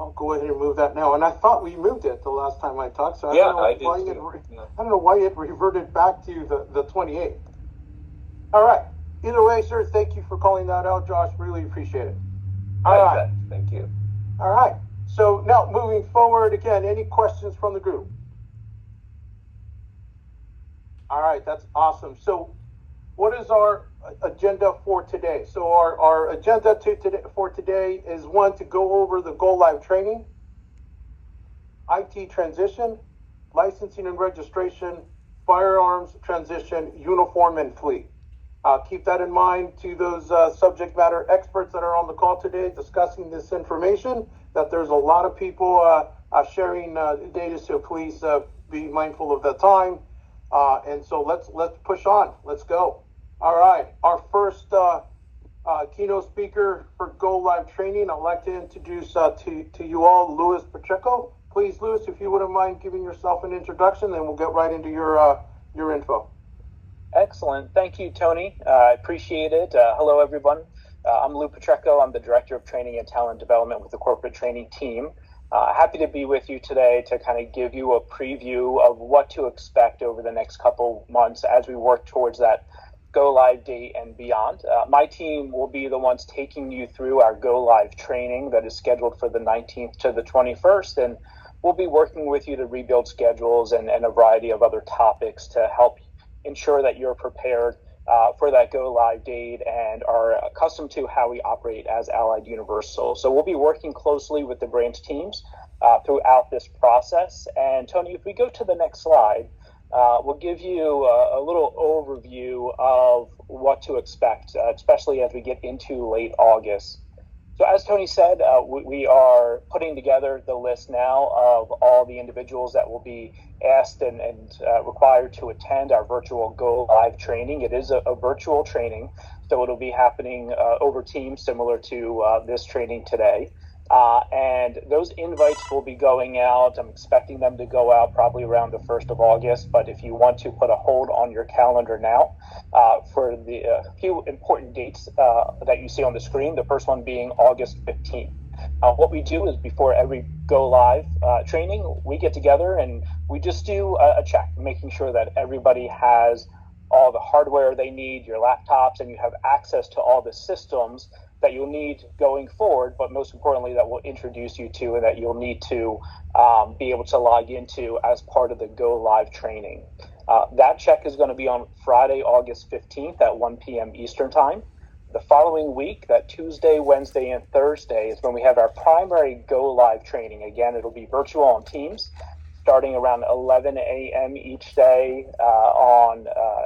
I'll go ahead and move that now. And I thought we moved it the last time I talked, so I did too. I don't know why it reverted back to the 28th. All right. Either way, sir, thank you for calling that out, Josh. Really appreciate it. All right. Thank you. All right. So now moving forward, again, any questions from the group? All right, that's awesome. So what is our agenda for today? So our agenda for today is one, to go over the Go Live training, IT transition, licensing and registration, firearms transition, uniform and fleet. Keep that in mind to those subject matter experts that are on the call today discussing this information, that there's a lot of people sharing data, so please be mindful of the time. And so let's push on. Let's go. All right. Our first keynote speaker for Go Live training, I'd like to introduce to you all Luis Pacheco. Please, Luis, if you wouldn't mind giving yourself an introduction, then we'll get right into your info. Excellent. Thank you, Tony. I appreciate it. Hello, everyone. I'm Lou Pacheco. I'm the Director of Training and Talent Development with the Corporate Training Team. Happy to be with you today to kind of give you a preview of what to expect over the next couple months as we work towards that Go Live date and beyond. My team will be the ones taking you through our Go Live training that is scheduled for the 19th to the 21st, and we'll be working with you to rebuild schedules and a variety of other topics to help ensure that you're prepared for that Go Live date and are accustomed to how we operate as Allied Universal. So we'll be working closely with the branch teams throughout this process. And Tony, if we go to the next slide, we'll give you a little overview of what to expect, especially as we get into late August. So as Tony said, we are putting together the list now of all the individuals that will be asked and required to attend our virtual Go Live training. It is a virtual training, so it'll be happening over Teams, similar to this training today. And those invites will be going out. I'm expecting them to go out probably around the 1st of August, but if you want to put a hold on your calendar now for the few important dates that you see on the screen, the first one being August 15th. What we do is before every Go Live training, we get together and we just do a check, making sure that everybody has all the hardware they need, your laptops, and you have access to all the systems that you'll need going forward, but most importantly, that we'll introduce you to and that you'll need to be able to log into as part of the Go Live training. That check is going to be on Friday, August 15th at 1 p.m. Eastern Time. The following week, that Tuesday, Wednesday, and Thursday is when we have our primary Go Live training. Again, it'll be virtual on Teams, starting around 11 a.m. each day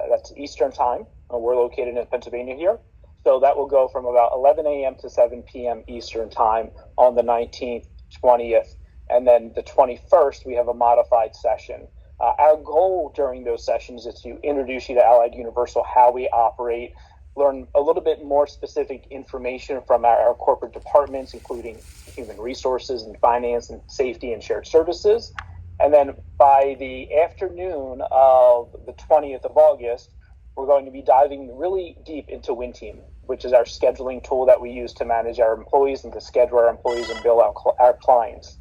that's Eastern Time. We're located in Pennsylvania here. So that will go from about 11 a.m. to 7 p.m. Eastern Time on the 19th, 20th, and then the 21st, we have a modified session. Our goal during those sessions is to introduce you to Allied Universal, how we operate, learn a little bit more specific information from our corporate departments, including human resources and finance and safety and shared services. And then by the afternoon of the 20th of August, we're going to be diving really deep into WinTeam, which is our scheduling tool that we use to manage our employees and to schedule our employees and bill our clients.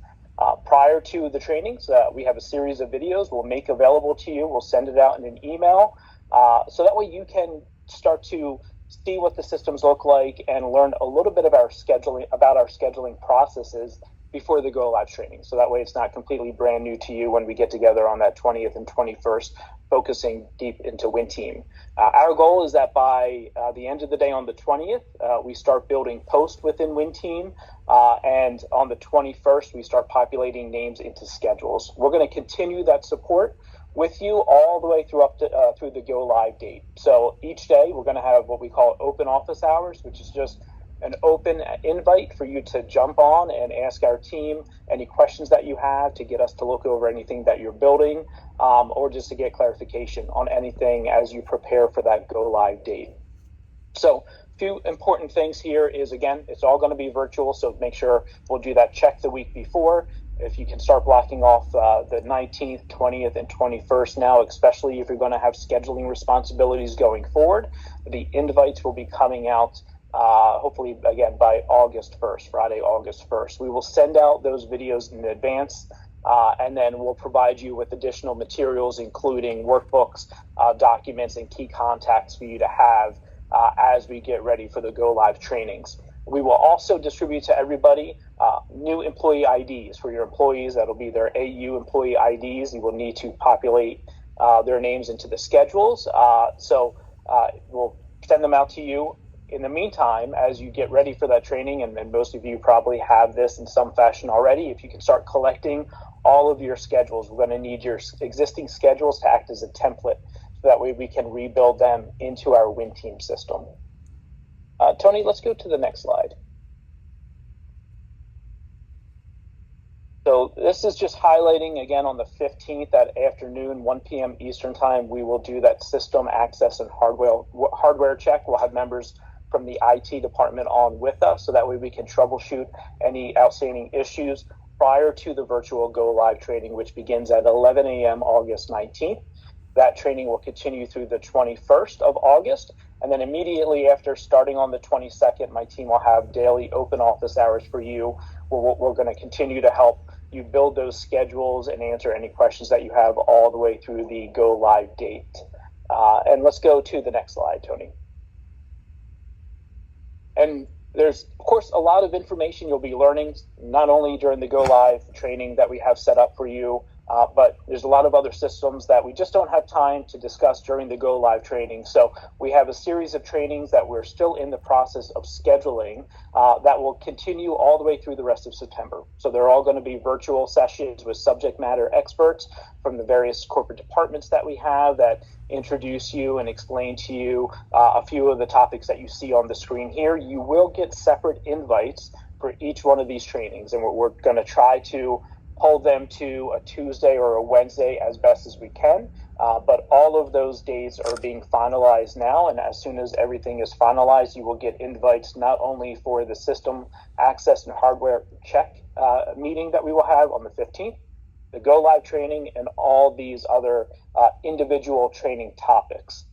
Prior to the trainings, we have a series of videos we'll make available to you. We'll send it out in an email so that way you can start to see what the systems look like and learn a little bit of our scheduling processes before the Go Live training. So that way it's not completely brand new to you when we get together on that 20th and 21st, focusing deep into WinTeam. Our goal is that by the end of the day on the 20th, we start building posts within WinTeam, and on the 21st, we start populating names into schedules. We're going to continue that support with you all the way through through the Go Live date. So each day, we're going to have what we call open office hours, which is just an open invite for you to jump on and ask our team any questions that you have, to get us to look over anything that you're building, or just to get clarification on anything as you prepare for that Go Live date. So a few important things here is, again, it's all going to be virtual, so make sure we'll do that check the week before. If you can start blocking off the 19th, 20th, and 21st now, especially if you're going to have scheduling responsibilities going forward, the invites will be coming out hopefully, again, by August 1st, Friday, August 1st. We will send out those videos in advance, and then we'll provide you with additional materials, including workbooks, documents, and key contacts for you to have as we get ready for the Go Live trainings. We will also distribute to everybody new employee IDs for your employees. That'll be their AU employee IDs. You will need to populate their names into the schedules. So we'll send them out to you. In the meantime, as you get ready for that training, and most of you probably have this in some fashion already, if you can start collecting all of your schedules, we're going to need your existing schedules to act as a template, so that way we can rebuild them into our WinTeam system. Tony, let's go to the next slide. So this is just highlighting, again, on the 15th at afternoon, 1 p.m. Eastern time, we will do that system access and hardware check. We'll have members from the IT department on with us, so that way we can troubleshoot any outstanding issues prior to the virtual Go Live training, which begins at 11 a.m. August 19th. That training will continue through the 21st of August. And then immediately after, starting on the 22nd, my team will have daily open office hours for you. We're going to continue to help you build those schedules and answer any questions that you have all the way through the Go Live date. And let's go to the next slide, Tony. And there's, of course, a lot of information you'll be learning, not only during the Go Live training that we have set up for you, but there's a lot of other systems that we just don't have time to discuss during the Go Live training. So we have a series of trainings that we're still in the process of scheduling that will continue all the way through the rest of September. So they're all going to be virtual sessions with subject matter experts from the various corporate departments that we have that introduce you and explain to you a few of the topics that you see on the screen here. You will get separate invites for each one of these trainings, and we're going to try to hold them to a Tuesday or a Wednesday as best as we can. But all of those days are being finalized now, and as soon as everything is finalized, you will get invites not only for the system access and hardware check meeting that we will have on the 15th, the Go Live training, and all these other individual training topics.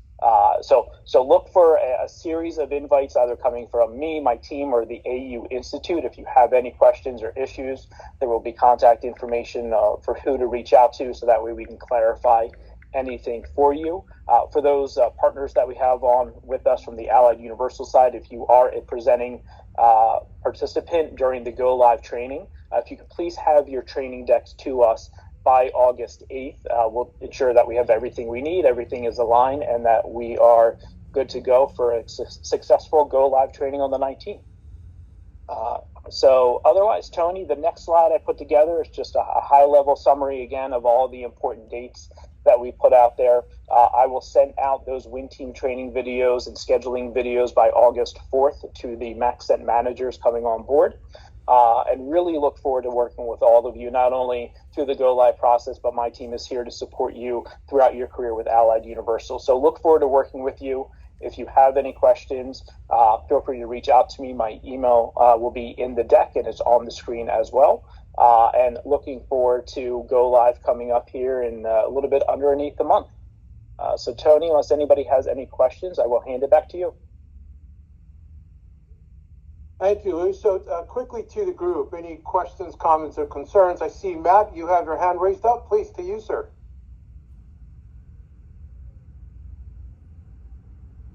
So look for a series of invites either coming from me, my team, or the AU Institute. If you have any questions or issues, there will be contact information for who to reach out to, so that way we can clarify anything for you. For those partners that we have on with us from the Allied Universal side, if you are a presenting participant during the Go Live training, if you could please have your training decks to us by August 8th. We'll ensure that we have everything we need, everything is aligned, and that we are good to go for a successful Go Live training on the 19th. So otherwise, Tony, the next slide I put together is just a high-level summary, again, of all the important dates that we put out there. I will send out those WinTeam training videos and scheduling videos by August 4th to the MaxCent managers coming on board. And really look forward to working with all of you, not only through the Go Live process, but my team is here to support you throughout your career with Allied Universal. So look forward to working with you. If you have any questions, feel free to reach out to me. My email will be in the deck, and it's on the screen as well. And looking forward to Go Live coming up here in a little bit underneath the month. So Tony, unless anybody has any questions, I will hand it back to you. Thank you, Lou. So quickly to the group, any questions, comments, or concerns? I see, Matt, you have your hand raised up. Please, to you, sir.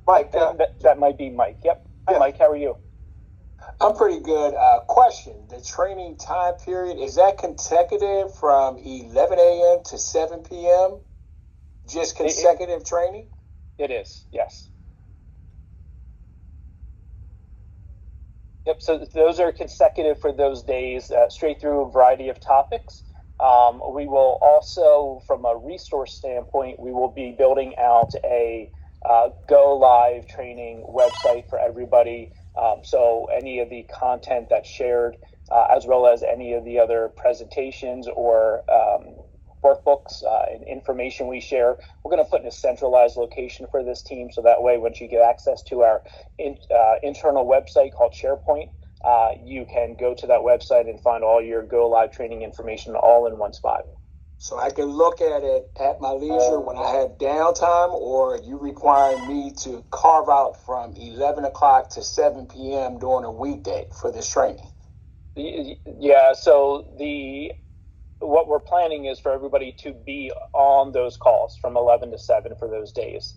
Mike. That might be Mike. Yep. Hi, yeah. Mike. How are you? I'm pretty good. Question, the training time period, is that consecutive from 11 a.m. to 7 p.m.? Just consecutive training? It is, yes. Yep, so those are consecutive for those days, straight through a variety of topics. We will also, from a resource standpoint, we will be building out a Go Live training website for everybody. So any of the content that's shared, as well as any of the other presentations or workbooks and information we share, we're going to put in a centralized location for this team. So that way, once you get access to our internal website called SharePoint, you can go to that website and find all your Go Live training information all in one spot. So I can look at it at my leisure when I have downtime, or you require me to carve out from 11 o'clock to 7 p.m. during a weekday for this training? Yeah, so what we're planning is for everybody to be on those calls from 11 to 7 for those days.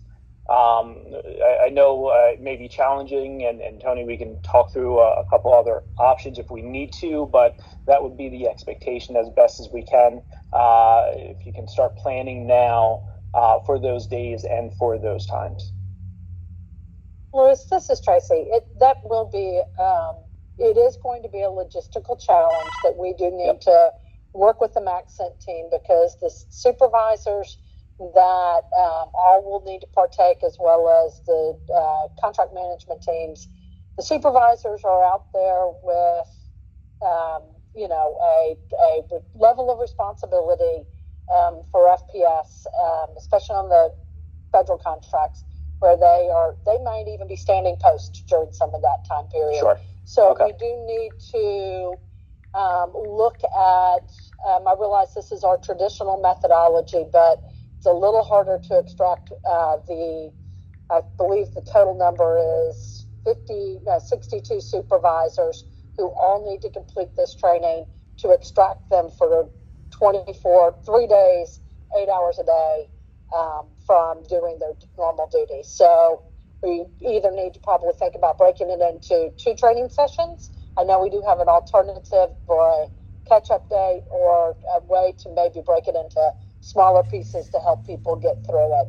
I know it may be challenging, and Tony, we can talk through a couple other options if we need to, but that would be the expectation as best as we can. If you can start planning now for those days and for those times. Louis, this is Tracy. That will be, it is going to be a logistical challenge that we do need to work with the MACCENT team, because the supervisors that all will need to partake, as well as the contract management teams. The supervisors are out there with, a level of responsibility for FPS, especially on the federal contracts, where they might even be standing post during some of that time period. Sure. So we do need to look at, I realize this is our traditional methodology, but it's a little harder to extract I believe the total number is 62 supervisors who all need to complete this training, to extract them for 3 days, 8 hours a day, from doing their normal duties. So we either need to probably think about breaking it into 2 training sessions. I know we do have an alternative for a catch-up day, or a way to maybe break it into smaller pieces to help people get through it,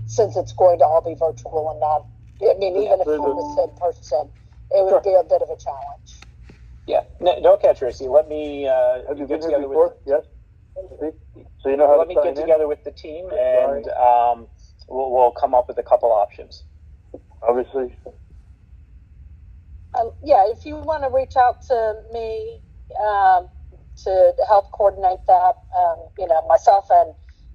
since it's going to all be virtual and not, even if it was in person, it would be a bit of a challenge. Yeah, no, Tracy. Let me have you get been here together before? with. Yes. So you know how Let to me sign get in? together with the team, and we'll come up with a couple options. Obviously. If you want to reach out to me to help coordinate that, myself and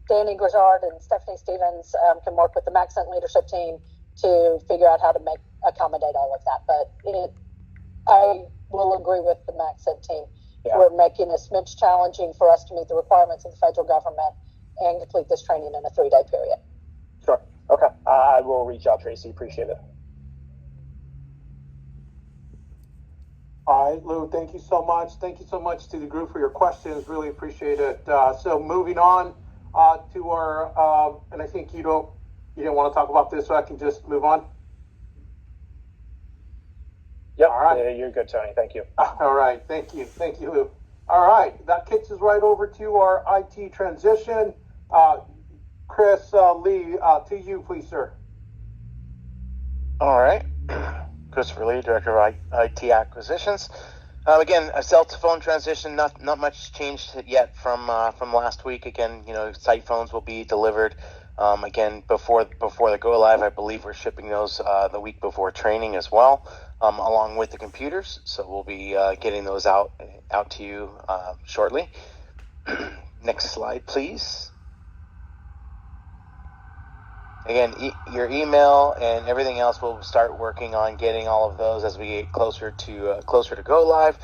Danny Grizzard and Stephanie Stevens can work with the MACCENT leadership team to figure out how to accommodate all of that. But I will agree with the MACCENT team. Yeah. We're making a smidge challenging for us to meet the requirements of the federal government and complete this training in a 3-day period. Sure. Okay. I will reach out, Tracy. Appreciate it. All right, Lou, thank you so much. Thank you so much to the group for your questions. Really appreciate it. So moving on to our, and I think you didn't want to talk about this, so I can just move on. Yep. All right. You're good, Tony. Thank you. All right. Thank you, Lou. All right. That kicks us right over to our IT transition. Chris Lee, to you, please, sir. All right. Christopher Lee, Director of IT Acquisitions. Again, a cell to phone transition. Not much changed yet from last week. Again, site phones will be delivered. Again, before the go live. I believe we're shipping those the week before training as well, along with the computers. So we'll be getting those out to you shortly. Next slide, please. Again, your email and everything else, we'll start working on getting all of those as we get closer to go live.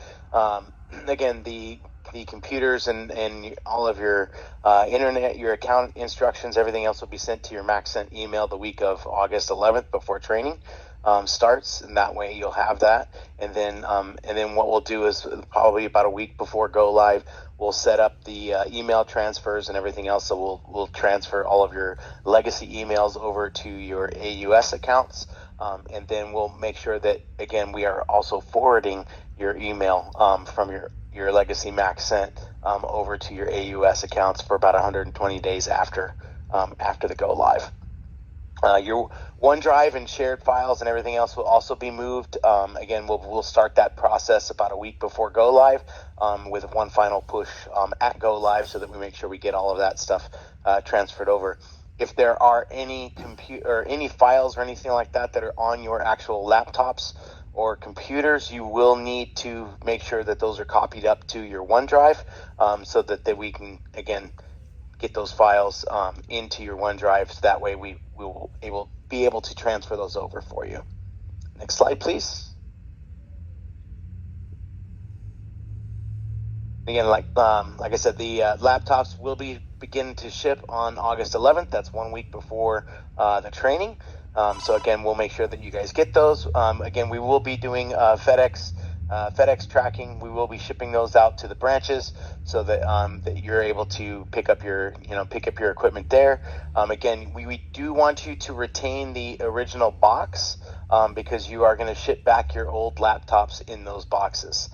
Again, the computers and all of your internet, your account instructions, everything else will be sent to your MACCENT email the week of August 11th before training starts, and that way you'll have that. And then what we'll do is probably about a week before go live, we'll set up the email transfers and everything else. So we'll transfer all of your legacy emails over to your AUS accounts, and then we'll make sure that, again, we are also forwarding your email from your legacy MACCENT over to your AUS accounts for about 120 days after the go live. Your OneDrive and shared files and everything else will also be moved. Again, we'll start that process about a week before go live, with one final push at go live, so that we make sure we get all of that stuff transferred over. If there are any any files or anything like that are on your actual laptops or computers, you will need to make sure that those are copied up to your OneDrive, so that we can, again, get those files into your OneDrive, so that way we will be able to transfer those over for you. Next slide, please. Again, like I said, the laptops will begin to ship on August 11th. That's 1 week before the training. So again, we'll make sure that you guys get those. Again, we will be doing FedEx tracking. We will be shipping those out to the branches so that that you're able to pick up your equipment there. Again, we do want you to retain the original box because you are going to ship back your old laptops in those boxes.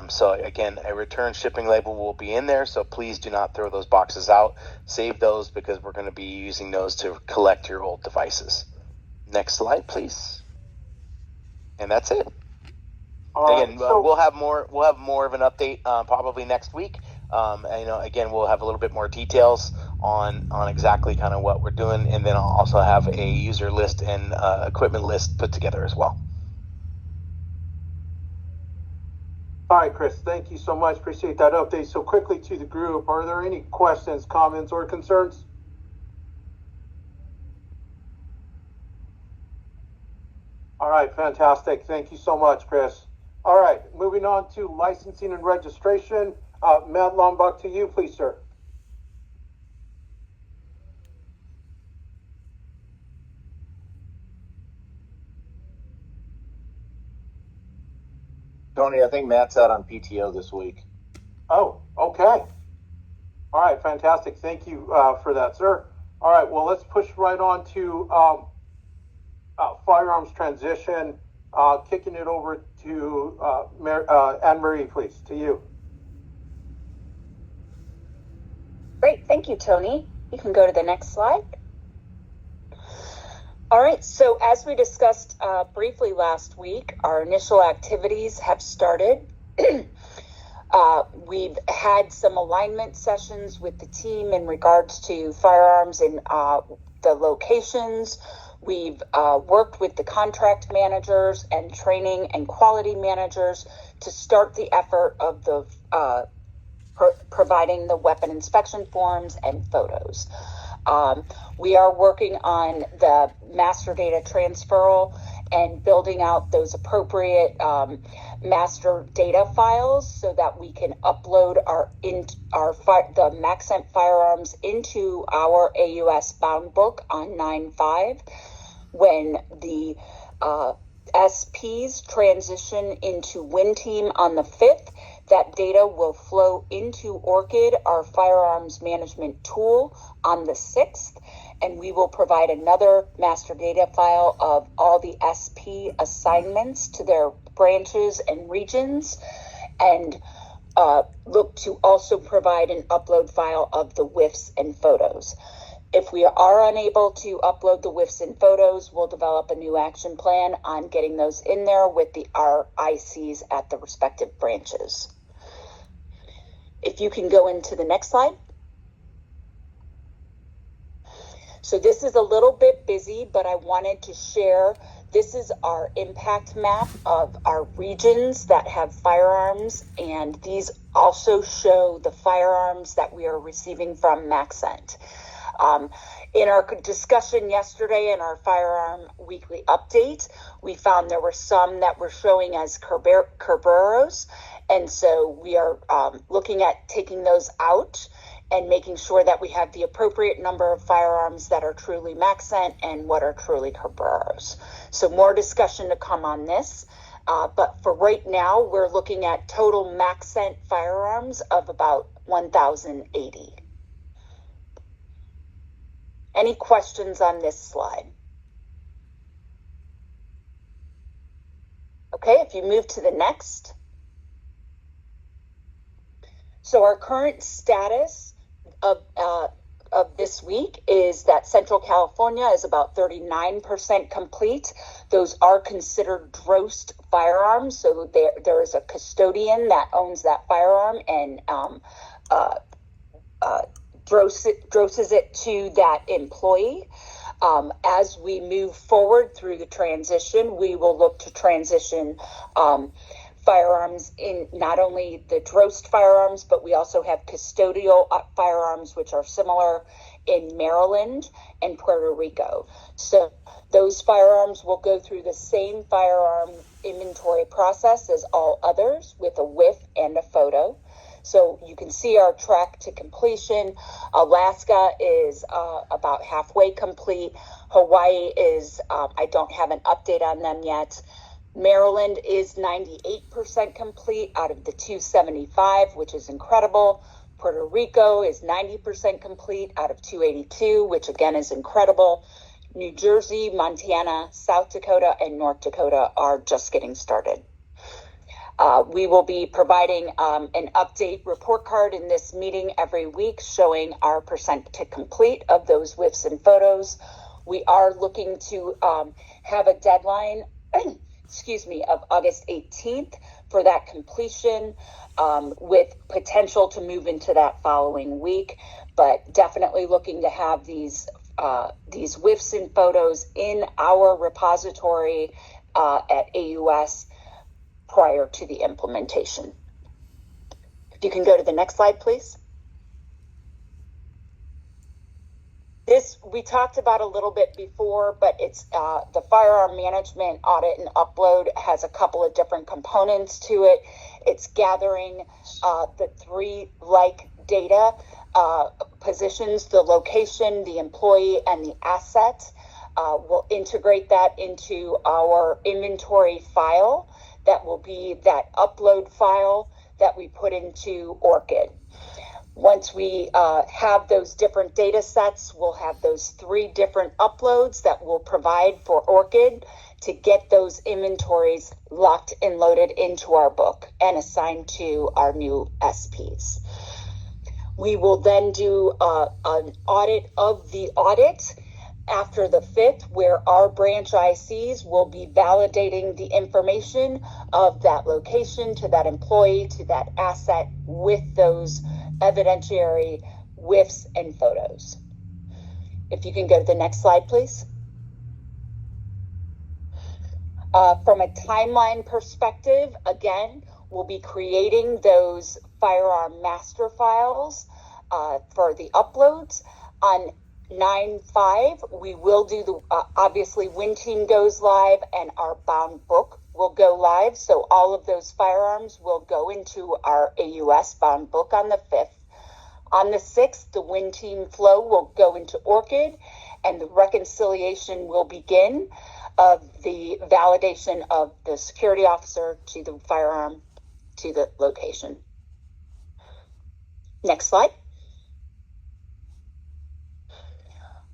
So again, a return shipping label will be in there. So please do not throw those boxes out. Save those because we're going to be using those to collect your old devices. Next slide, please. And that's it. Again, we'll have more of an update probably next week. And, again, we'll have a little bit more details on exactly kind of what we're doing, and then I'll also have a user list and equipment list put together as well. All right, Chris, thank you so much. Appreciate that update. So quickly to the group, are there any questions, comments, or concerns? All right, fantastic. Thank you so much, Chris. All right, moving on to licensing and registration. Matt Lombach, to you, please, sir. Tony, I think Matt's out on PTO this week. Oh, okay. All right, fantastic. Thank you for that, sir. All right, well, let's push right on to firearms transition. Kicking it over to Anne-Marie, please, to you. Great, thank you, Tony. You can go to the next slide. All right, so as we discussed briefly last week, our initial activities have started. We've had some alignment sessions with the team in regards to firearms and the locations. We've worked with the contract managers and training and quality managers to start the effort of the providing the weapon inspection forms and photos. We are working on the master data transferal and building out those appropriate master data files so that we can upload the MAXENT firearms into our AUS bound book on 9/5. When the SPs transition into WinTeam on the 5th, that data will flow into ORCID, our firearms management tool, on the 6th, and we will provide another master data file of all the SP assignments to their branches and regions, and look to also provide an upload file of the WIFs and photos. If we are unable to upload the WIFs and photos, we'll develop a new action plan on getting those in there with our ICs at the respective branches. If you can go into the next slide. So this is a little bit busy, but I wanted to share, this is our impact map of our regions that have firearms, and these also show the firearms that we are receiving from MAXENT. In our discussion yesterday in our firearm weekly update, we found there were some that were showing as Kerberos, and so we are looking at taking those out and making sure that we have the appropriate number of firearms that are truly MAXENT and what are truly Kerberos. So more discussion to come on this, but for right now, we're looking at total MAXENT firearms of about 1,080. Any questions on this slide? Okay, if you move to the next. So our current status of this week is that Central California is about 39% complete. Those are considered DROST firearms, so there is a custodian that owns that firearm and DROSes it to that employee. As we move forward through the transition, we will look to transition firearms in not only the DROST firearms, but we also have custodial firearms, which are similar in Maryland and Puerto Rico. So those firearms will go through the same firearm inventory process as all others with a WIF and a photo. So you can see our track to completion. Alaska is about halfway complete. Hawaii is, I don't have an update on them yet. Maryland is 98% complete out of the 275, which is incredible. Puerto Rico is 90% complete out of 282, which again is incredible. New Jersey, Montana, South Dakota, and North Dakota are just getting started. We will be providing an update report card in this meeting every week showing our percent to complete of those WIFs and photos. We are looking to have a deadline of August 18th for that completion, with potential to move into that following week, but definitely looking to have these WIFs and photos in our repository at AUS prior to the implementation. If you can go to the next slide, please. This we talked about a little bit before, but it's the firearm management audit and upload has a couple of different components to it. It's gathering the three like data positions, the location, the employee, and the asset. We'll integrate that into our inventory file. That will be that upload file that we put into ORCID. Once we have those different data sets, we'll have those three different uploads that we'll provide for ORCID to get those inventories locked and loaded into our book and assigned to our new SPs. We will then do an audit of the audit after the 5th, where our branch ICs will be validating the information of that location to that employee to that asset with those evidentiary WIFs and photos. If you can go to the next slide, please. From a timeline perspective, again, we'll be creating those firearm master files for the uploads. On 9/5, we will do the, obviously WinTeam goes live and our bound book will go live. So all of those firearms will go into our AUS bound book on the 5th. On the 6th, the WinTeam flow will go into ORCID and the reconciliation will begin of the validation of the security officer to the firearm to the location. Next slide.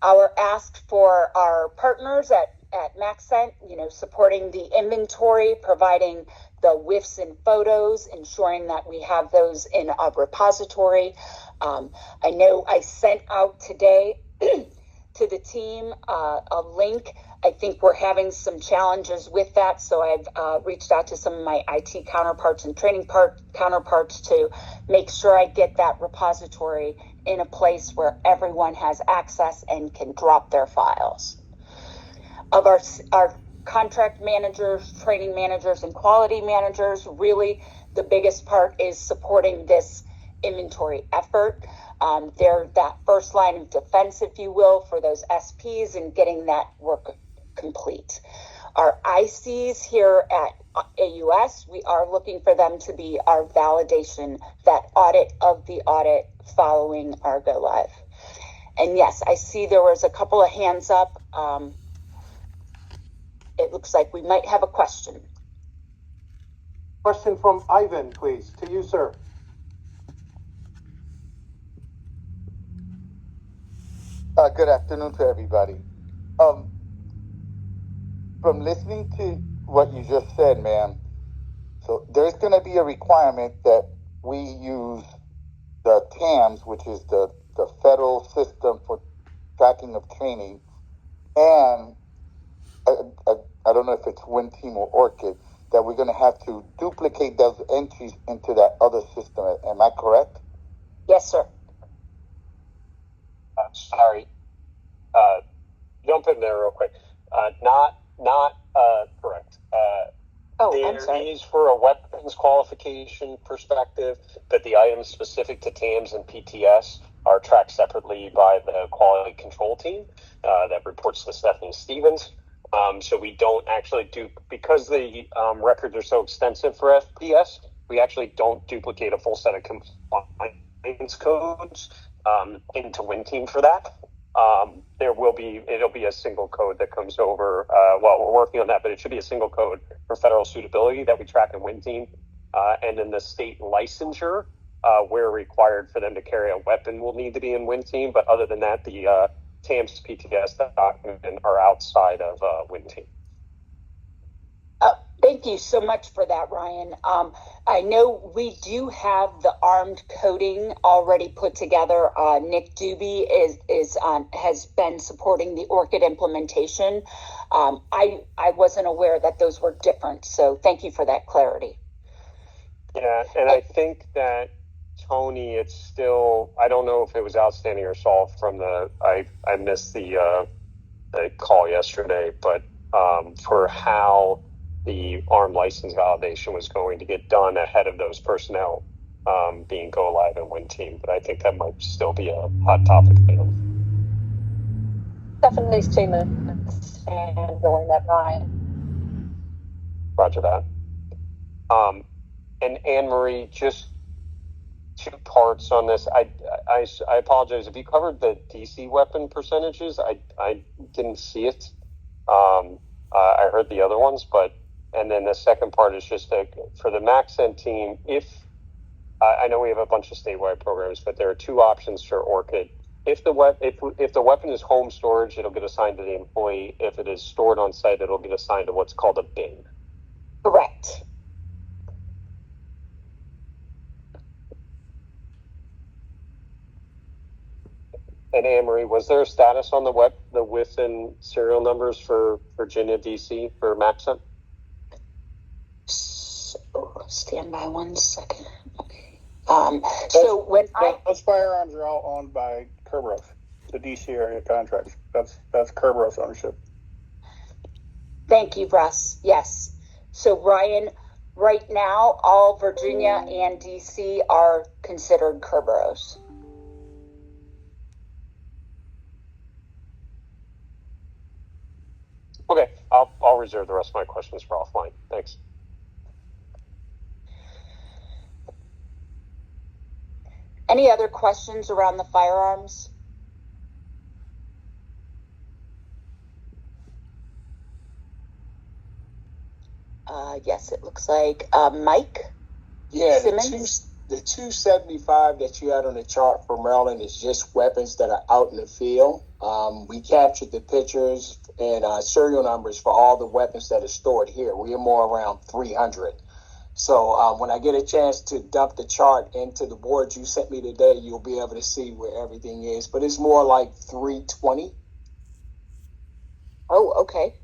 Our ask for our partners at MaxCent, supporting the inventory, providing the WIFs and photos, ensuring that we have those in a repository. I know I sent out today to the team a link. I think we're having some challenges with that, so I've reached out to some of my IT counterparts and training counterparts to make sure I get that repository in a place where everyone has access and can drop their files. Of our contract managers, training managers, and quality managers, really the biggest part is supporting this inventory effort. They're that first line of defense, if you will, for those SPs and getting that work complete. Our ICs here at AUS, we are looking for them to be our validation, that audit of the audit following our go live. And yes, I see there was a couple of hands up. It looks like we might have a question. Question from Ivan, please, to you, sir. Good afternoon to everybody. From listening to what you just said, ma'am, so there's going to be a requirement that we use the TAMS, which is the federal system for tracking of training, and I don't know if it's WinTeam or ORCID, that we're going to have to duplicate those entries into that other system. Am I correct? Yes, sir. Sorry. Jump in there real quick. Not correct. I'm sorry. These, for a weapons qualification perspective, that the items specific to TAMS and PTS are tracked separately by the quality control team that reports to Stephanie Stevens. So we don't actually do, because the records are so extensive for FPS, we actually don't duplicate a full set of compliance codes into WinTeam for that. It'll be a single code that comes over. We're working on that, but it should be a single code for federal suitability that we track in WinTeam. And then the state licensure, where required for them to carry a weapon, will need to be in WinTeam. But other than that, the TAMS PTS document are outside of WinTeam. Thank you so much for that, Ryan. I know we do have the armed coding already put together. Nick Doobie has been supporting the ORCID implementation. I wasn't aware that those were different, so thank you for that clarity. Yeah, and I think that Tony, it's still, I don't know if it was outstanding or solved from I missed the call yesterday, but for how the ARM license validation was going to get done ahead of those personnel being go live in WinTeam. But I think that might still be a hot topic. Stephanie's team is handling that, Ryan. Roger that. And Anne-Marie, just 2 parts on this. I apologize. If you covered the DC weapon percentages, I didn't see it. I heard the other ones, and then the second part is just for the MaxEnt team, if I know we have a bunch of statewide programs, but there are 2 options for ORCID. If the weapon is home storage, it'll get assigned to the employee. If it is stored on site, it'll get assigned to what's called a bin. Correct. And Anne-Marie, was there a status on the WIF and serial numbers for Virginia, DC for MaxEnt? So, stand by 1 second. Okay. So when those firearms are all owned by Kerberos, the DC area contracts. That's Kerberos ownership. Thank you, Russ. Yes. So Ryan, right now, all Virginia and DC are considered Kerberos. Okay, I'll reserve the rest of my questions for offline. Thanks. Any other questions around the firearms? Yes, it looks like Mike. Yeah, Simmons? the 275 that you had on the chart for Maryland is just weapons that are out in the field. We captured the pictures and serial numbers for all the weapons that are stored here. We are more around 300. So when I get a chance to dump the chart into the board you sent me today, you'll be able to see where everything is. But it's more like 320. Oh, okay.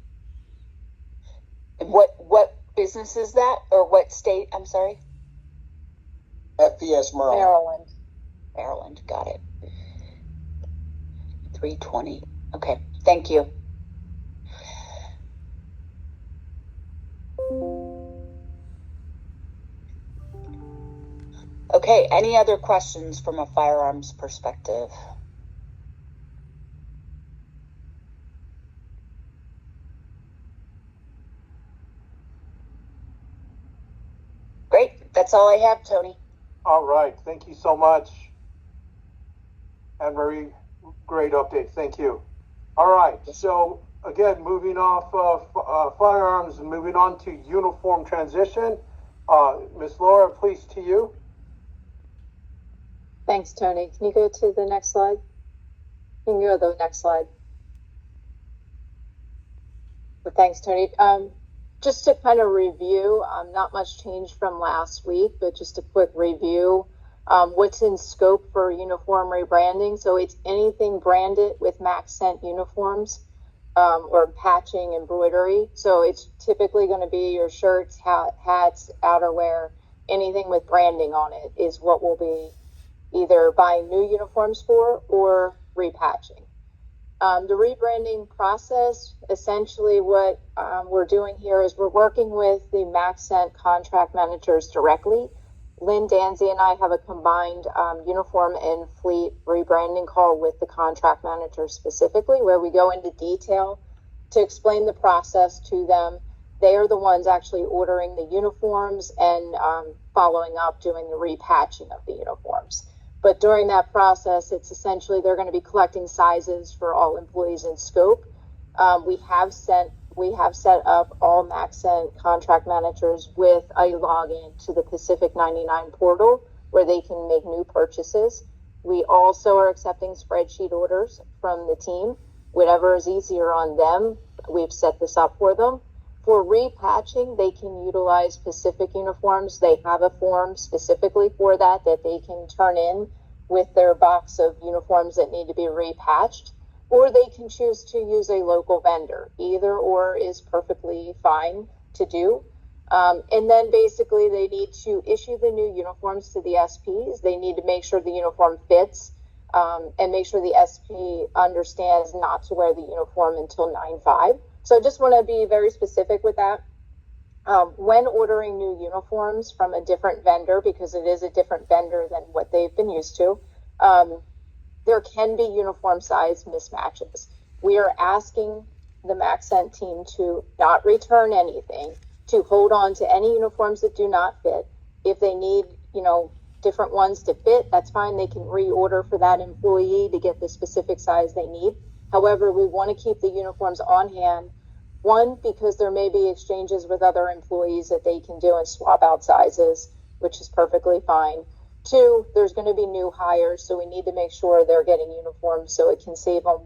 And what business is that, or what state? I'm sorry. FPS Maryland. Maryland, got it. 320. Okay, thank you. Okay, any other questions from a firearms perspective? Great, that's all I have, Tony. All right, thank you so much, Anne-Marie. Great update, thank you. All right, so again, moving off of firearms and moving on to uniform transition. Ms. Laura, please, to you. Thanks, Tony. Can you go to the next slide? You can go to the next slide. Well, thanks, Tony. Just to kind of review, not much change from last week, but just a quick review. What's in scope for uniform rebranding? So it's anything branded with MaxEnt uniforms or patching, embroidery. So it's typically going to be your shirts, hats, outerwear, anything with branding on it is what we'll be either buying new uniforms for or repatching. The rebranding process, essentially what we're doing here is we're working with the MaxEnt contract managers directly. Lynn Danzy and I have a combined uniform and fleet rebranding call with the contract manager specifically, where we go into detail to explain the process to them, They are the ones actually ordering the uniforms and following up, doing the repatching of the uniforms. But during that process, it's essentially they're going to be collecting sizes for all employees in scope. We have set up all MaxCent contract managers with a login to the Pacific 99 portal where they can make new purchases. We also are accepting spreadsheet orders from the team. Whatever is easier on them, we've set this up for them. For repatching, they can utilize Pacific uniforms. They have a form specifically for that they can turn in with their box of uniforms that need to be repatched, or they can choose to use a local vendor. Either or is perfectly fine to do. And then basically they need to issue the new uniforms to the SPs. They need to make sure the uniform fits and make sure the SP understands not to wear the uniform until 9/5. So I just want to be very specific with that. When ordering new uniforms from a different vendor, because it is a different vendor than what they've been used to, there can be uniform size mismatches. We are asking the MaxCent team to not return anything, to hold on to any uniforms that do not fit. If they need, different ones to fit, that's fine. They can reorder for that employee to get the specific size they need. However, we want to keep the uniforms on hand. One, because there may be exchanges with other employees that they can do and swap out sizes, which is perfectly fine. Two, there's going to be new hires, so we need to make sure they're getting uniforms so it can save them,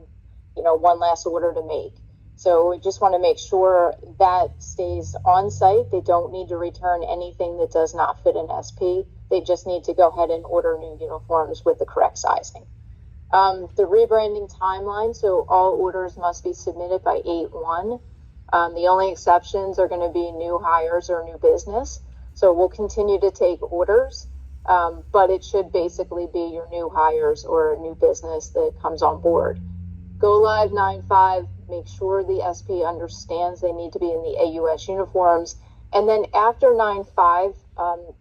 one last order to make. So we just want to make sure that stays on site. They don't need to return anything that does not fit an SP. They just need to go ahead and order new uniforms with the correct sizing. The rebranding timeline, so all orders must be submitted by 8/1. The only exceptions are going to be new hires or new business. So we'll continue to take orders, but it should basically be your new hires or new business that comes on board. Go live 9/5, make sure the SP understands they need to be in the AUS uniforms. And then after 9/5,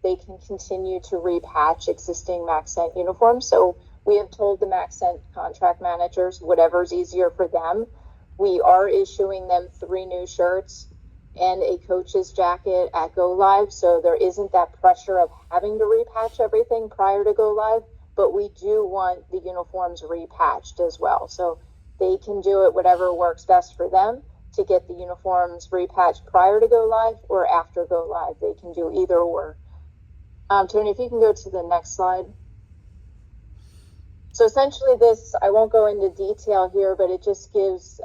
they can continue to repatch existing MaxCent uniforms. So we have told the MaxCent contract managers, whatever's easier for them. We are issuing them 3 new shirts and a coach's jacket at Go Live. So there isn't that pressure of having to repatch everything prior to Go Live, but we do want the uniforms repatched as well. So they can do it whatever works best for them to get the uniforms repatched prior to Go Live or after Go Live. They can do either or. Tony, if you can go to the next slide. So essentially this, I won't go into detail here, but it just gives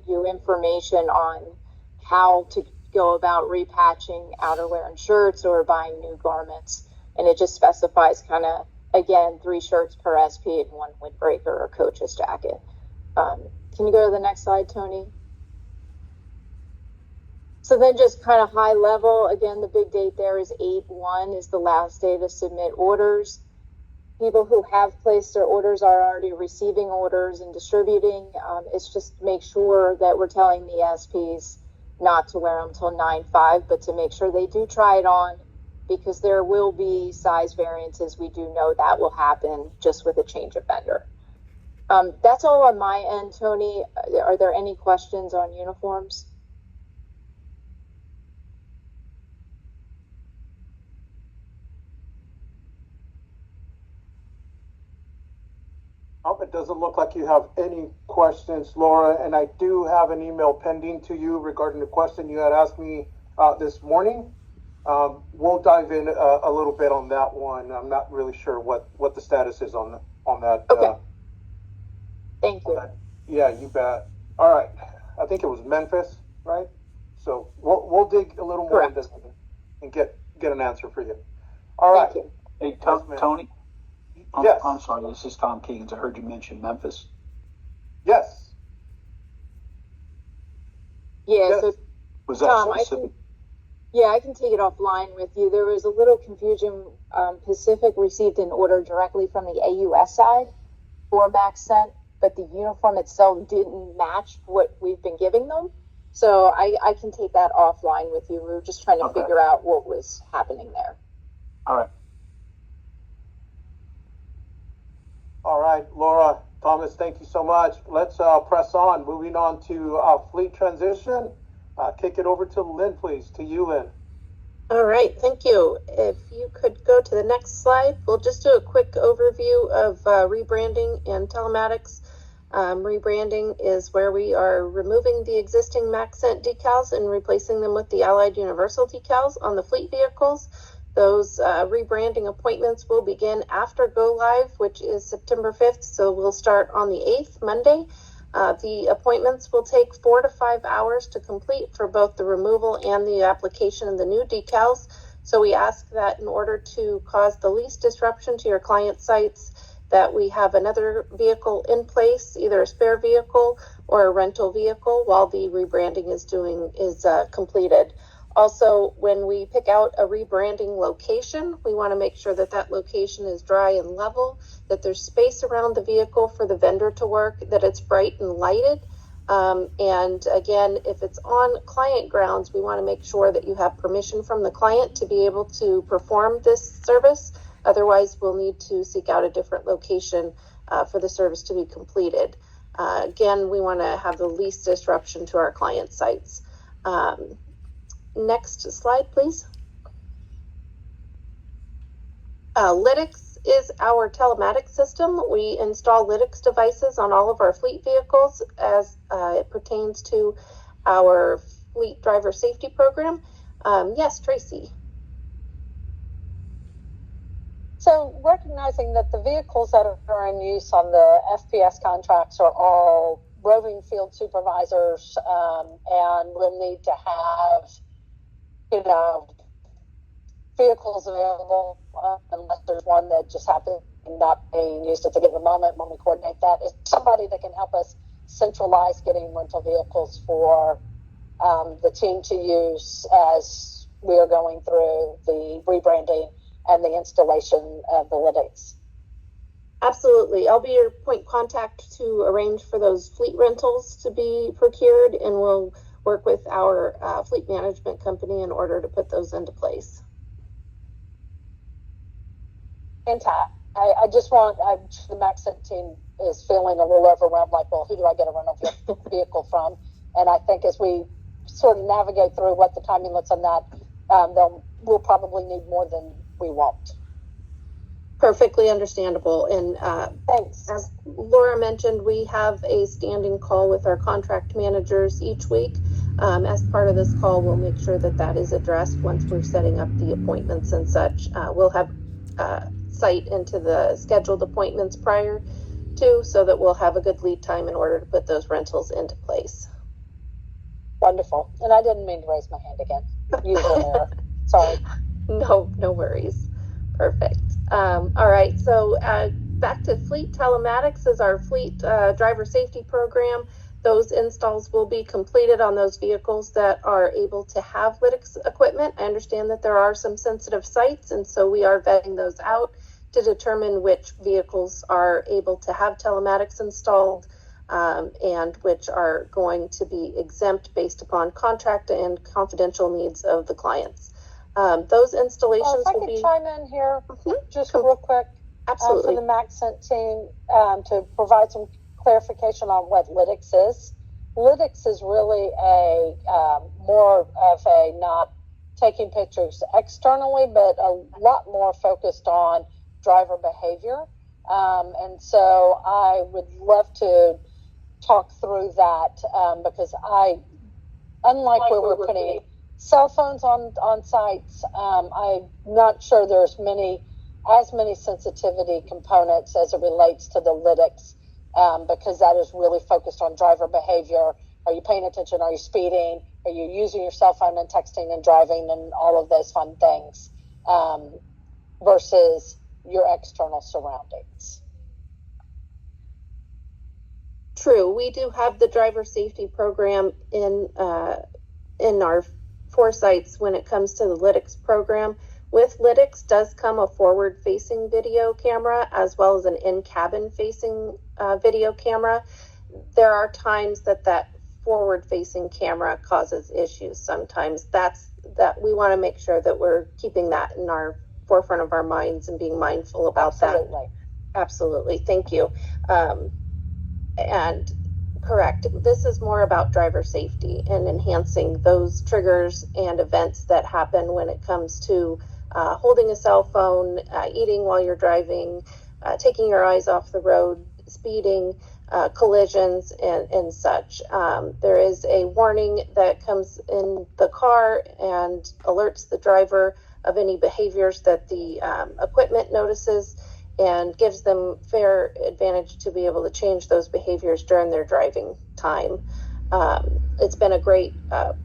you information on how to go about repatching outerwear and shirts or buying new garments. And it just specifies kind of, again, 3 shirts per SP and 1 windbreaker or coach's jacket. Can you go to the next slide, Tony? So then just kind of high level, again, the big date there is 8/1 is the last day to submit orders. People who have placed their orders are already receiving orders and distributing. It's just make sure that we're telling the SPs not to wear them till 9/5, but to make sure they do try it on, because there will be size variances. We do know that will happen just with a change of vendor. That's all on my end, Tony. Are there any questions on uniforms? It doesn't look like you have any questions, Laura, and I do have an email pending to you regarding the question you had asked me this morning. We'll dive in a little bit on that one. I'm not really sure what the status is on that. Okay. Thank you. Yeah, you bet. All right. I think it was Memphis, right? So we'll dig a little more into this and get an answer for you. All right. Thank you. Hey, Tony? Yes. I'm sorry, this is Tom Keegans. I heard you mention Memphis. Yes. Yeah, Yes. so Was that Tom, specific? I can take it offline with you. There was a little confusion. Pacific received an order directly from the AUS side for MaxCent, but the uniform itself didn't match what we've been giving them. So I can take that offline with you. We were just trying to figure out what was happening there. All right. All right, Laura, Thomas, thank you so much. Let's press on. Moving on to fleet transition. kick it over to Lynn, please. To you, Lynn. All right, thank you. If you could go to the next slide, we'll just do a quick overview of rebranding and telematics. Rebranding is where we are removing the existing MaxScent decals and replacing them with the Allied Universal decals on the fleet vehicles. Those rebranding appointments will begin after go live, which is September 5th. So we'll start on the 8th, Monday. The appointments will take 4 to 5 hours to complete for both the removal and the application of the new decals. So we ask that in order to cause the least disruption to your client sites, that we have another vehicle in place, either a spare vehicle or a rental vehicle, while the rebranding is completed. Also, when we pick out a rebranding location, we want to make sure that that location is dry and level, that there's space around the vehicle for the vendor to work, that it's bright and lighted. And again, if it's on client grounds, we want to make sure that you have permission from the client to be able to perform this service. Otherwise, we'll need to seek out a different location for the service to be completed. Again, we want to have the least disruption to our client sites. Next slide, please. Lytx is our telematics system. We install Lytx devices on all of our fleet vehicles as it pertains to our fleet driver safety program. Yes, Tracy. So recognizing that the vehicles that are in use on the FPS contracts are all roving field supervisors, and we'll need to have, vehicles available unless there's one that just happens not being used at the given moment. When we coordinate that, is somebody that can help us centralize getting rental vehicles for the team to use as we are going through the rebranding and the installation of the Lytx. Absolutely. I'll be your point contact to arrange for those fleet rentals to be procured, and we'll work with our fleet management company in order to put those into place. Fantastic. I just want, the MaxScent team is feeling a little overwhelmed, like, well, who do I get a rental vehicle from? And I think as we sort of navigate through what the timing looks on that, we'll probably need more than we want. Perfectly understandable. And thanks. As Laura mentioned, we have a standing call with our contract managers each week. As part of this call, we'll make sure that that is addressed once we're setting up the appointments and such. We'll have sight into the scheduled appointments prior to, so that we'll have a good lead time in order to put those rentals into place. Wonderful. And I didn't mean to raise my hand again. Usual error. Sorry. No worries. Perfect. All right. So back to fleet telematics is our fleet driver safety program. Those installs will be completed on those vehicles that are able to have Lytx equipment. I understand that there are some sensitive sites, and so we are vetting those out to determine which vehicles are able to have telematics installed and which are going to be exempt based upon contract and confidential needs of the clients. Those installations if I will could be... chime in here just real quick. Absolutely. For the MaxScent team to provide some clarification on what Lytx is. Lytx is really a more of a not taking pictures externally, but a lot more focused on driver behavior. And so I would love to talk through that because unlike where we're putting cell phones on sites, I'm not sure there's as many sensitivity components as it relates to the Lytx. Because that is really focused on driver behavior. Are you paying attention? Are you speeding? Are you using your cell phone and texting and driving and all of those fun things versus your external surroundings? True. We do have the driver safety program in our foresights when it comes to the Lytx program. With Lytx does come a forward-facing video camera as well as an in-cabin facing video camera. There are times that forward-facing camera causes issues. Sometimes that we want to make sure that we're keeping that in our forefront of our minds and being mindful about that. Absolutely. Thank you. And Correct. This is more about driver safety and enhancing those triggers and events that happen when it comes to holding a cell phone, eating while you're driving, taking your eyes off the road, speeding, collisions, and such. There is a warning that comes in the car and alerts the driver of any behaviors that the equipment notices, and gives them fair advantage to be able to change those behaviors during their driving time. It's been a great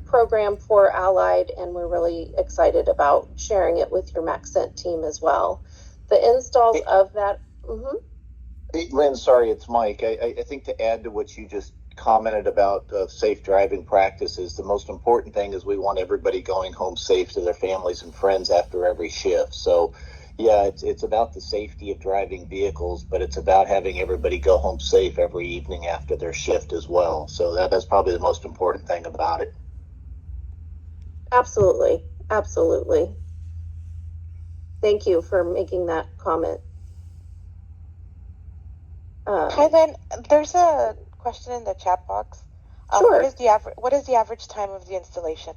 program for Allied, and we're really excited about sharing it with your MacCent team as well. The installs of that. Hey, Lynn, sorry, it's Mike. I think to add to what you just commented about safe driving practices, the most important thing is we want everybody going home safe to their families and friends after every shift. So yeah, it's about the safety of driving vehicles, but it's about having everybody go home safe every evening after their shift as well. So that's probably the most important thing about it. Absolutely. Absolutely. Thank you for making that comment. Hi, Lynn. There's a question in the chat box. Sure. What is the average time of the installation?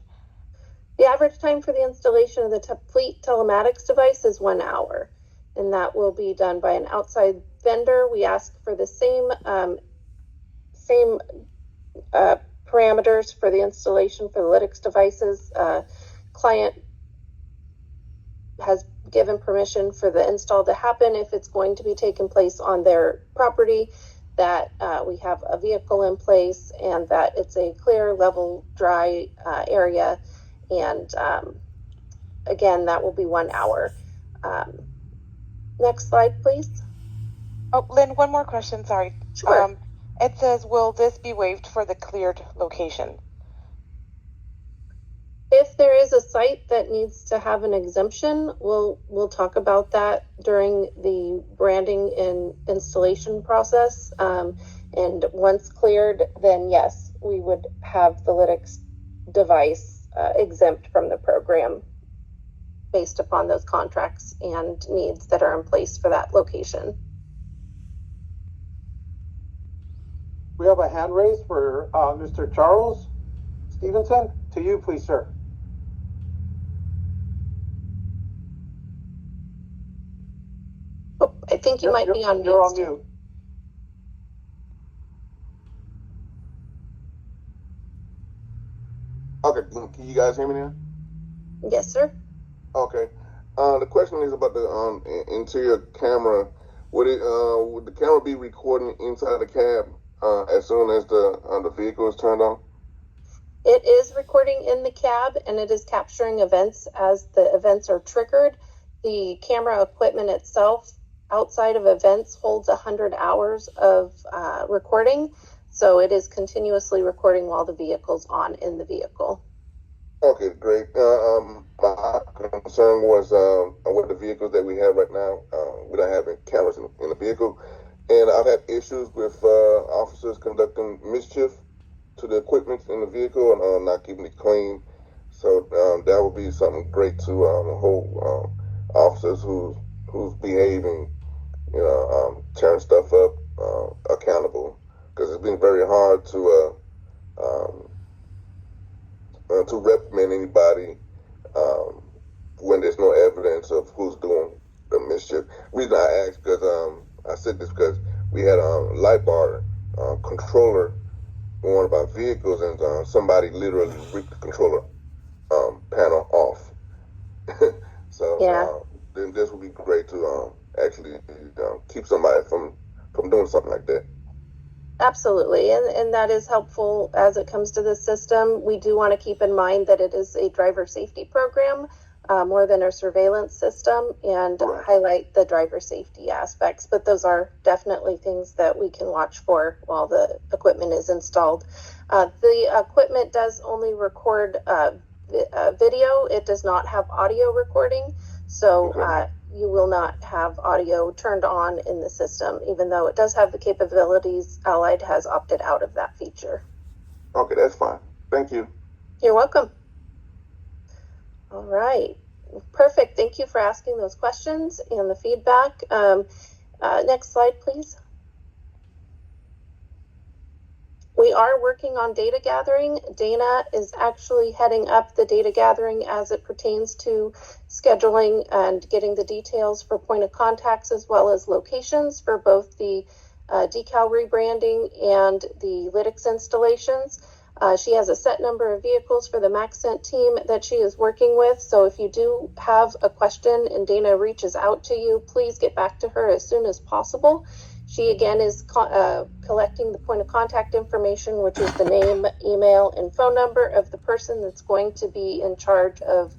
The average time for the installation of the fleet telematics device is 1 hour, and that will be done by an outside vendor. We ask for the same parameters for the installation for the Lytx devices. Client has given permission for the install to happen if it's going to be taking place on their property, that we have a vehicle in place, and that it's a clear, level, dry area. And again, that will be 1 hour. Next slide, please. Oh, Lynn, one more question. Sorry. Sure. It says, will this be waived for the cleared location? If there is a site that needs to have an exemption, we'll talk about that during the branding and installation process. And once cleared, then yes, we would have the Lytx device exempt from the program based upon those contracts and needs that are in place for that location. We have a hand raised for Mr. Charles Stevenson. To you, please, sir. Oh, I think you might be on mute. You're on mute. Okay, can you guys hear me now? Yes, sir. Okay. The question is about the interior camera. Would the camera be recording inside the cab as soon as the vehicle is turned on? It is recording in the cab, and it is capturing events as the events are triggered. The camera equipment itself, outside of events, holds 100 hours of recording. So it is continuously recording while the vehicle's on in the vehicle. Okay, great. My concern was with the vehicles that we have right now. We don't have any cameras in the vehicle. And I've had issues with officers conducting mischief to the equipment in the vehicle and not keeping it clean. So that would be something great to hold officers who's behaving, tearing stuff up, accountable. Because it's been very hard to reprimand anybody when there's no evidence of who's doing the mischief. The reason I asked, because I said this because we had a light bar controller on one of our vehicles, and somebody literally ripped the controller panel off. So yeah. Then this would be great to actually keep somebody from doing something like that. Absolutely, and that is helpful as it comes to the system. We do want to keep in mind that it is a driver safety program more than a surveillance system, and highlight the driver safety aspects. But those are definitely things that we can watch for while the equipment is installed. The equipment does only record video. It does not have audio recording, so you will not have audio turned on in the system, even though it does have the capabilities. Allied has opted out of that feature. Okay, that's fine. Thank you. You're welcome. All right. Perfect. Thank you for asking those questions and the feedback. Next slide, please. We are working on data gathering. Dana is actually heading up the data gathering as it pertains to scheduling and getting the details for point of contacts as well as locations for both the decal rebranding and the Lytx installations. She has a set number of vehicles for the MaxScent team that she is working with. So if you do have a question and Dana reaches out to you, please get back to her as soon as possible. She again is collecting the point of contact information, which is the name, email, and phone number of the person that's going to be in charge of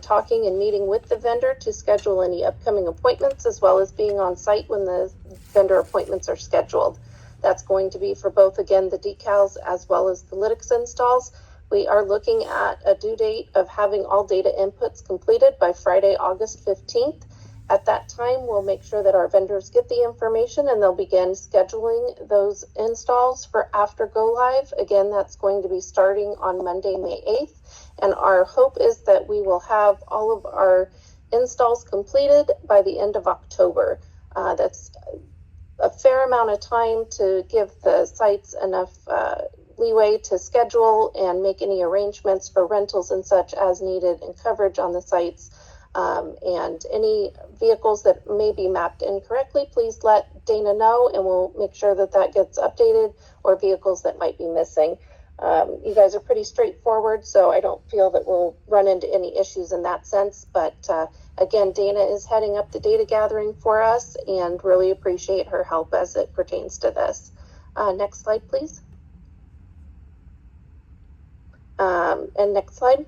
talking and meeting with the vendor to schedule any upcoming appointments, as well as being on site when the vendor appointments are scheduled. That's going to be for both, again, the decals as well as the Lytx installs. We are looking at a due date of having all data inputs completed by Friday, August 15th. At that time, we'll make sure that our vendors get the information and they'll begin scheduling those installs for after go live. Again, that's going to be starting on Monday, May 8th. And our hope is that we will have all of our installs completed by the end of October. That's a fair amount of time to give the sites enough leeway to schedule and make any arrangements for rentals and such as needed and coverage on the sites. And any vehicles that may be mapped incorrectly, please let Dana know and we'll make sure that that gets updated, or vehicles that might be missing. You guys are pretty straightforward, so I don't feel that we'll run into any issues in that sense. But again, Dana is heading up the data gathering for us and really appreciate her help as it pertains to this. Next slide, please. And next slide.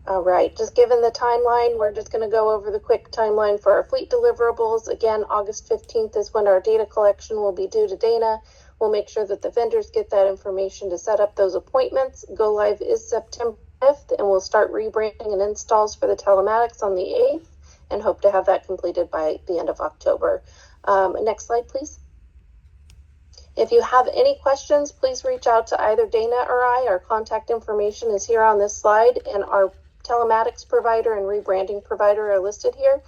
All right, just given the timeline, we're just going to go over the quick timeline for our fleet deliverables. Again, August 15th is when our data collection will be due to Dana. We'll make sure that the vendors get that information to set up those appointments. Go live is September 5th, and we'll start rebranding and installs for the telematics on the 8th, and hope to have that completed by the end of October. Next slide, please. If you have any questions, please reach out to either Dana or I. Our contact information is here on this slide, and our telematics provider and rebranding provider are listed here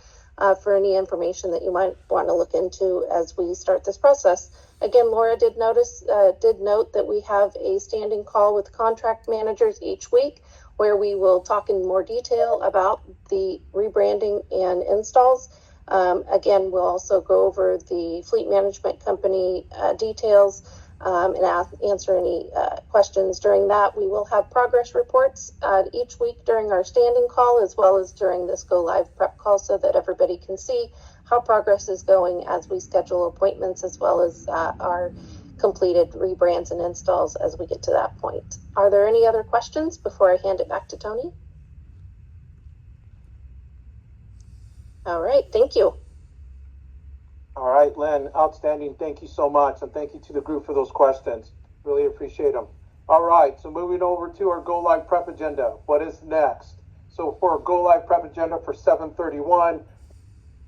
for any information that you might want to look into as we start this process. Again, Laura did note that we have a standing call with contract managers each week where we will talk in more detail about the rebranding and installs. Again, we'll also go over the fleet management company details and answer any questions during that. We will have progress reports each week during our standing call, as well as during this go live prep call, so that everybody can see how progress is going as we schedule appointments, as well as our completed rebrands and installs as we get to that point. Are there any other questions before I hand it back to Tony? All right, thank you. All right, Lynn, outstanding. Thank you so much. And thank you to the group for those questions. Really appreciate them. All right, so moving over to our Go Live prep agenda. What is next? So for our Go Live prep agenda for 7/31,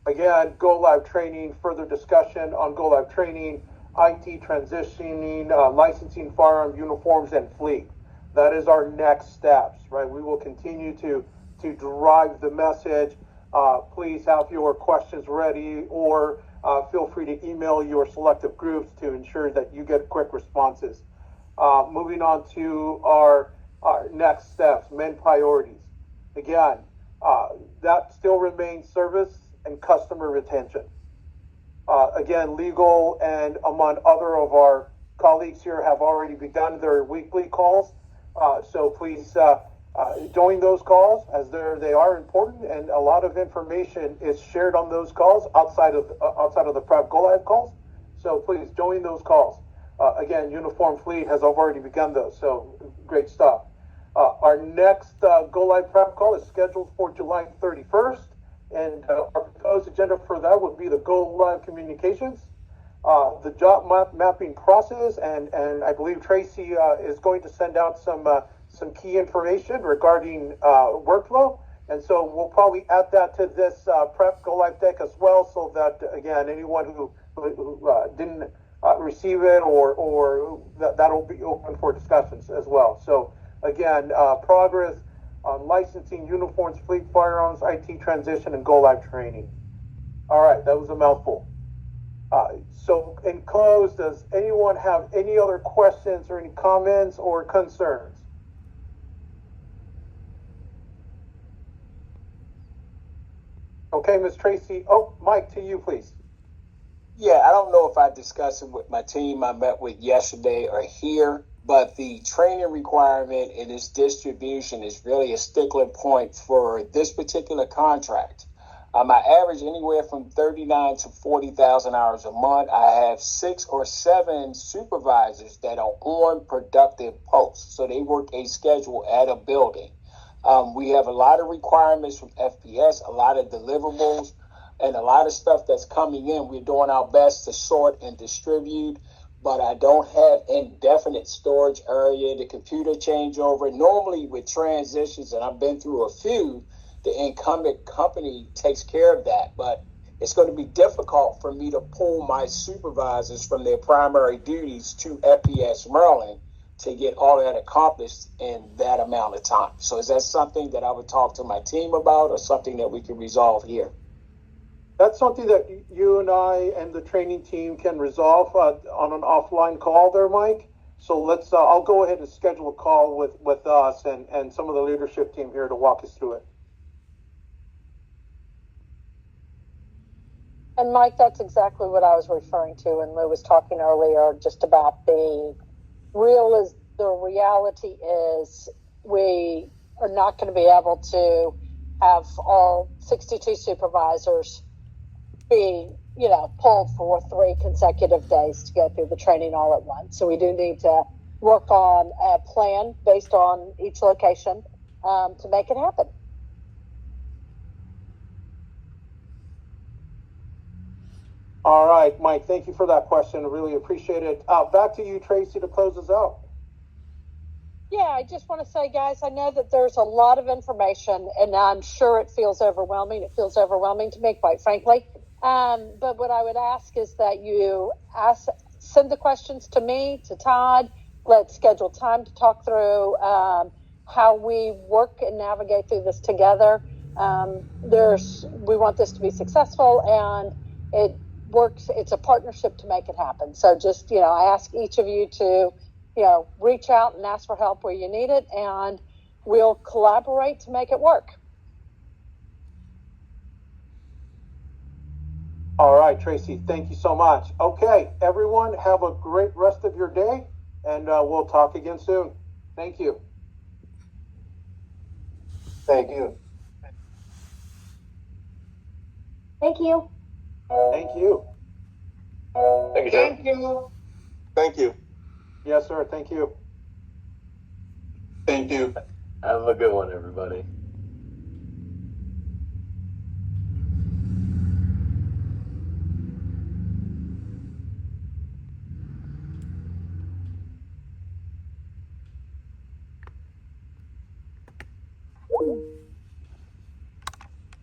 again, Go Live training, further discussion on Go Live training, IT transitioning, licensing firearm uniforms, and fleet. That is our next steps, right? We will continue to drive the message. Please have your questions ready, or feel free to email your selective groups to ensure that you get quick responses. Moving on to our next steps, main priorities. Again, that still remains service and customer retention. Again, legal and among other of our colleagues here have already begun their weekly calls. So please join those calls, as they are important, and a lot of information is shared on those calls outside of the prep Go Live calls. So please join those calls. Again, Uniform Fleet has already begun those, so great stuff. Our next Go Live prep call is scheduled for July 31st, and our proposed agenda for that would be the Go Live communications, the job mapping process, and I believe Tracy is going to send out some key information regarding workflow, and so we'll probably add that to this prep Go Live deck as well, so that again, anyone who didn't receive it, or that'll be open for discussions as well. So again, progress on licensing, uniforms, fleet firearms, IT transition, and Go Live training. All right, that was a mouthful. So in close, does anyone have any other questions or any comments or concerns? Okay, Ms. Tracy. Oh, Mike, to you, please. Yeah, I don't know if I discussed it with my team I met with yesterday or here, but the training requirement and its distribution is really a stickler point for this particular contract. I average anywhere from 39 to 40,000 hours a month. I have 6 or 7 supervisors that are on productive posts, so they work a schedule at a building. We have a lot of requirements from FPS, a lot of deliverables, and a lot of stuff that's coming in. We're doing our best to sort and distribute, but I don't have indefinite storage area, the computer changeover. Normally with transitions, and I've been through a few, the incumbent company takes care of that, but it's going to be difficult for me to pull my supervisors from their primary duties to FPS Maryland to get all that accomplished in that amount of time. So is that something that I would talk to my team about, or something that we can resolve here? That's something that you and I and the training team can resolve on an offline call there, Mike. So let's, I'll go ahead and schedule a call with us and some of the leadership team here to walk us through it. And Mike, that's exactly what I was referring to when Lou was talking earlier, just about the reality is we are not going to be able to have all 62 supervisors be, pulled for 3 consecutive days to go through the training all at once. So we do need to work on a plan based on each location to make it happen. All right, Mike, thank you for that question. I really appreciate it. Back to you, Tracy, to close us out. Yeah, I just want to say, guys, I know that there's a lot of information, and I'm sure it feels overwhelming. It feels overwhelming to me, quite frankly. But what I would ask is that you send the questions to me, to Todd. Let's schedule time to talk through how we work and navigate through this together. We want this to be successful, and it works. It's a partnership to make it happen. So just, I ask each of you to, reach out and ask for help where you need it, and we'll collaborate to make it work. All right, Tracy, thank you so much. Okay, everyone, have a great rest of your day, and we'll talk again soon. Thank you. Thank you. Thank you. Thank you. Thank you, Joe. Thank you. Yes, sir. Thank you. Thank you. Have a good one, everybody.